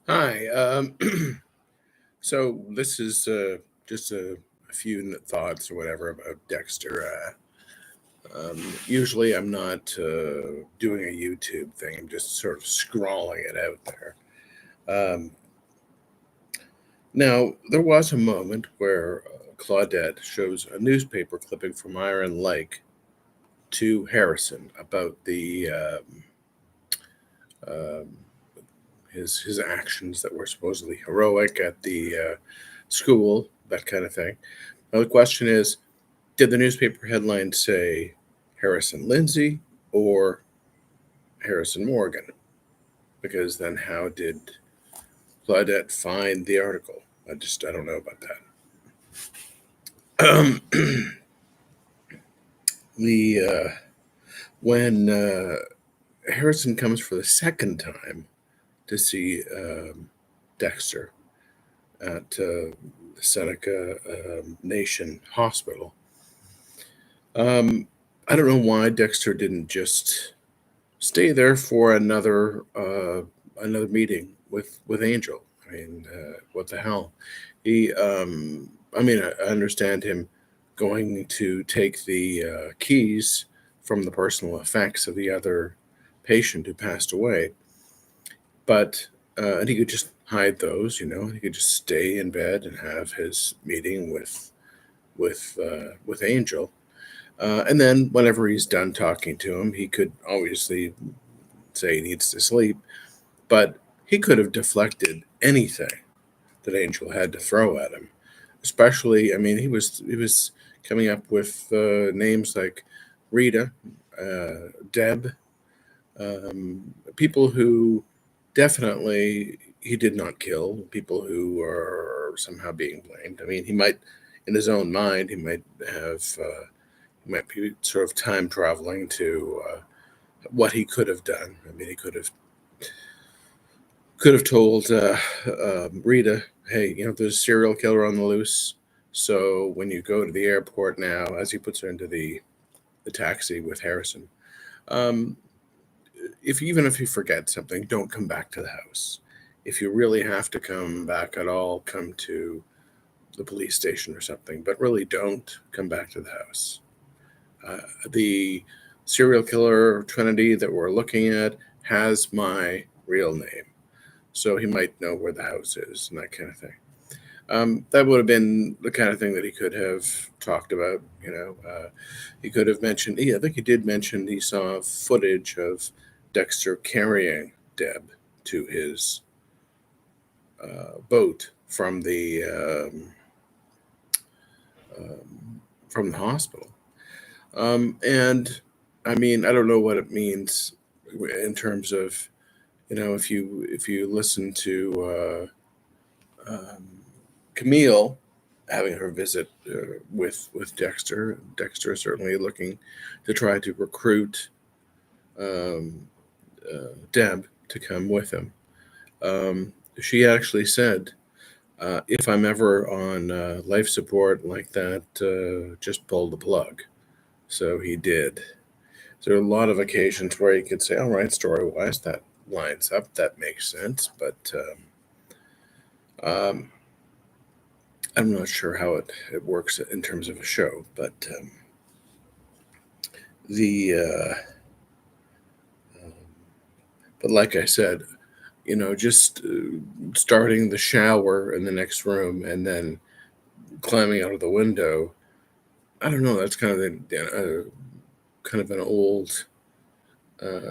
Hi. So this is just a few thoughts or whatever about Dexter. Usually, I'm not doing a YouTube thing. I'm just sort of scrawling it out there. Um, Now, there was a moment where Claudette shows a newspaper clipping from Iron Lake to Harrison about the um, his actions that were supposedly heroic at the school, that kind of thing. Now, the question is, did the newspaper headline say Harrison Lindsay or Harrison Morgan? Because then how did Claudette find the article? I don't know about that. The When Harrison comes for the second time to see Dexter at the Seneca Nation Hospital, um, I don't know why Dexter didn't just stay there for another meeting with Angel. I mean, what the hell? I understand him going to take the keys from the personal effects of the other patient who passed away, but and he could just hide those. He could just stay in bed and have his meeting with Angel. And then, whenever he's done talking to him, he could obviously say he needs to sleep, but he could have deflected anything that Angel had to throw at him. Especially, I mean, he was coming up with names like Rita, Deb, people who definitely he did not kill, people who are somehow being blamed. I mean, he might, in his own mind, he might be sort of time traveling to what he could have done. I mean, he could have told Rita, "Hey, there's a serial killer on the loose. So when you go to the airport now," as he puts her into the taxi with Harrison, um, if even if you forget something, don't come back to the house. If you really have to come back at all, come to the police station or something. But really, don't come back to the house. The serial killer Trinity that we're looking at has my real name, so he might know where the house is and that kind of thing. That would have been the kind of thing that he could have talked about. He could have mentioned. Yeah, I think he did mention he saw footage of Dexter carrying Deb to his boat from the hospital. And I mean, I don't know what it means in terms of if you listen to Camille having her visit with Dexter. Dexter is certainly looking to try to recruit um, Deb to come with him. She actually said, "If I'm ever on life support like that, just pull the plug." So he did. So there are a lot of occasions where you could say, "All right, story-wise, that lines up, that makes sense," but um, I'm not sure how it works in terms of a show. But the but like I said, just starting the shower in the next room and then climbing out of the window. I don't know. That's kind of an old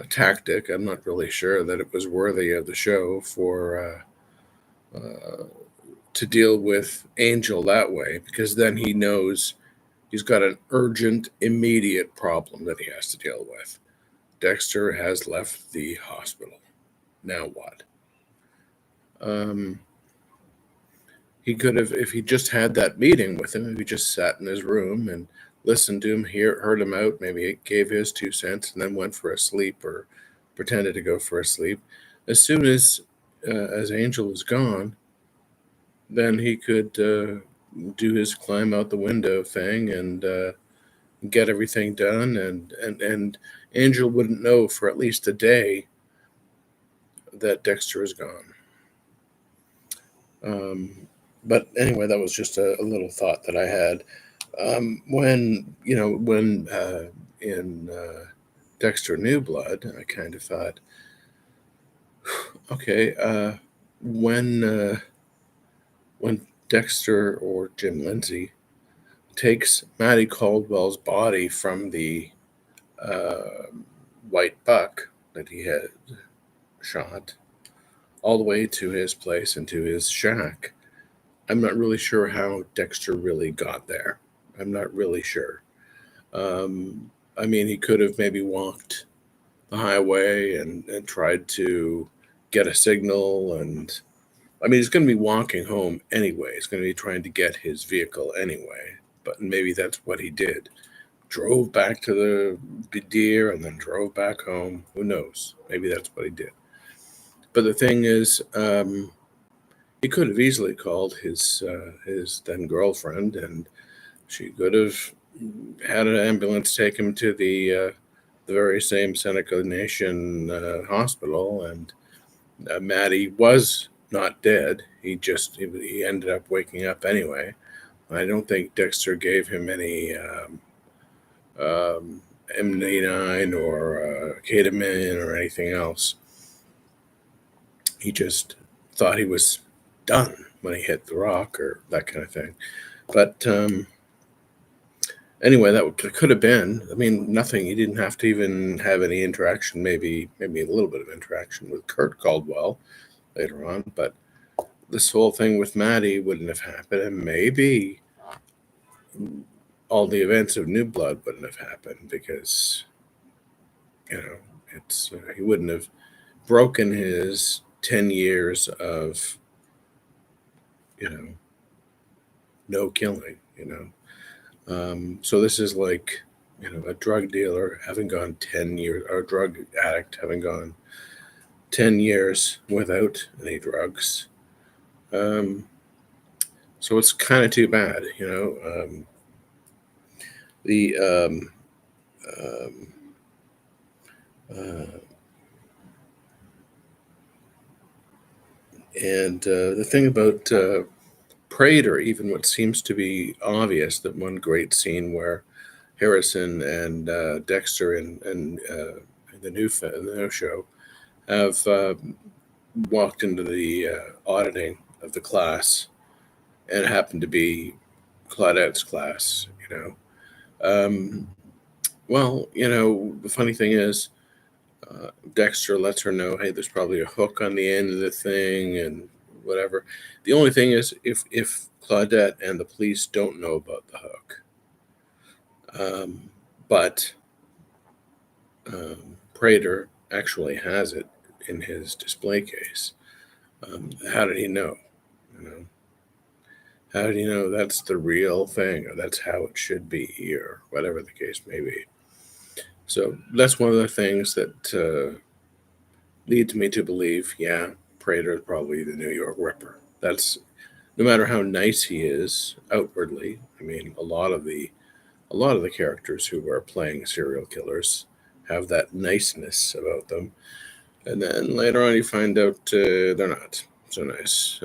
tactic. I'm not really sure that it was worthy of the show for to deal with Angel that way, because then he knows he's got an urgent, immediate problem that he has to deal with. Dexter has left the hospital. Now what? Um, he could have, if he just had that meeting with him, if he just sat in his room and listened to him, heard him out, maybe gave his 2 cents, and then went for a sleep or pretended to go for a sleep. As Angel was gone, then he could do his climb out the window thing and get everything done, and Angel wouldn't know for at least a day that Dexter is gone. Um, but anyway, that was just a little thought that I had. When in Dexter New Blood, I kind of thought, okay, when Dexter or Jim Lindsay takes Maddie Caldwell's body from the uh, white buck that he had shot all the way to his place and to his shack, I'm not really sure how Dexter really got there. I'm not really sure. I mean, he could have maybe walked the highway and tried to get a signal. And I mean, he's going to be walking home anyway. He's going to be trying to get his vehicle anyway. But maybe that's what he did. Drove back to the deer and then drove back home. Who knows? Maybe that's what he did. But the thing is, he could have easily called his then girlfriend, and she could have had an ambulance take him to the very same Seneca Nation hospital, and Maddie was not dead. He ended up waking up anyway. I don't think Dexter gave him any M89 or ketamine or anything else. He just thought he was done when he hit the rock or that kind of thing. But anyway, that could have been. I mean, nothing. He didn't have to even have any interaction. Maybe a little bit of interaction with Kurt Caldwell later on. But this whole thing with Maddie wouldn't have happened, and maybe all the events of New Blood wouldn't have happened because it's he wouldn't have broken his 10 years of no killing. So this is like a drug dealer having gone 10 years, or a drug addict having gone 10 years without any drugs. So it's kind of too bad. The um, uh, and the thing about Prater, even what seems to be obvious, that one great scene where Harrison and Dexter in the new show have walked into the auditing of the class, and it happened to be Claudette's class. Um, well, the funny thing is, Dexter lets her know, hey, there's probably a hook on the end of the thing and whatever. The only thing is, if Claudette and the police don't know about the hook, but Prater actually has it in his display case. How did he know? How did he know that's the real thing, or that's how it should be, or whatever the case may be? So that's one of the things that leads me to believe, yeah, Prater is probably the New York Ripper. That's no matter how nice he is outwardly. I mean, a lot of the characters who are playing serial killers have that niceness about them, and then later on you find out they're not so nice.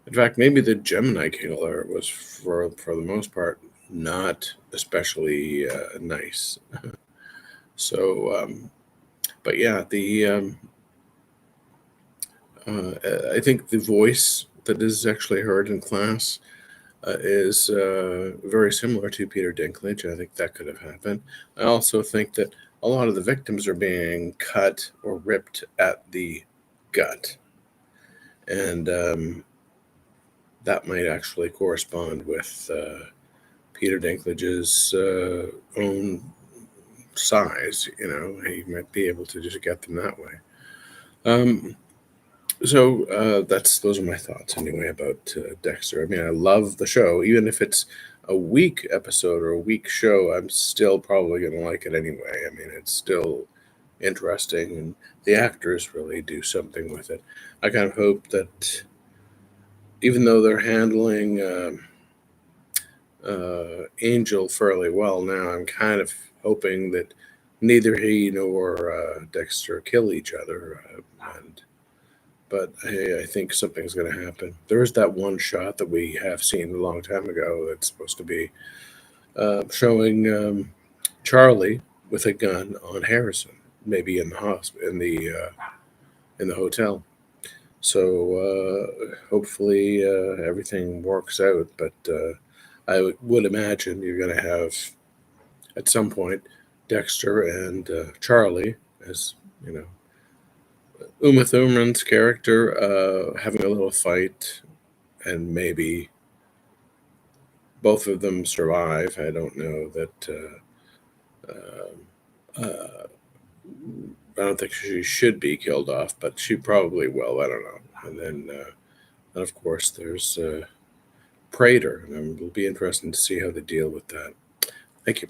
In fact, maybe the Gemini killer was, for the most part, not especially nice. So, but yeah, I think the voice that is actually heard in class is very similar to Peter Dinklage. I think that could have happened. I also think that a lot of the victims are being cut or ripped at the gut, and that might actually correspond with Peter Dinklage's own size. He might be able to just get them that way. So those are my thoughts anyway about Dexter. I mean, I love the show, even if it's a weak episode or a weak show. I'm still probably going to like it anyway. I mean, it's still interesting, and the actors really do something with it. I kind of hope that even though they're handling Angel fairly well now, I'm kind of hoping that neither he nor Dexter kill each other. but I think something's going to happen. There is that one shot that we have seen a long time ago that's supposed to be showing Charlie with a gun on Harrison, maybe in the hospital, in the hotel. So hopefully everything works out. But would imagine you're going to have at some point Dexter and Charlie, as you know, Uma Thurman's character, having a little fight, and maybe both of them survive. I don't know that. Uh, I don't think she should be killed off, but she probably will. I don't know. And then, and of course, there's Prater, and it'll be interesting to see how they deal with that. Thank you.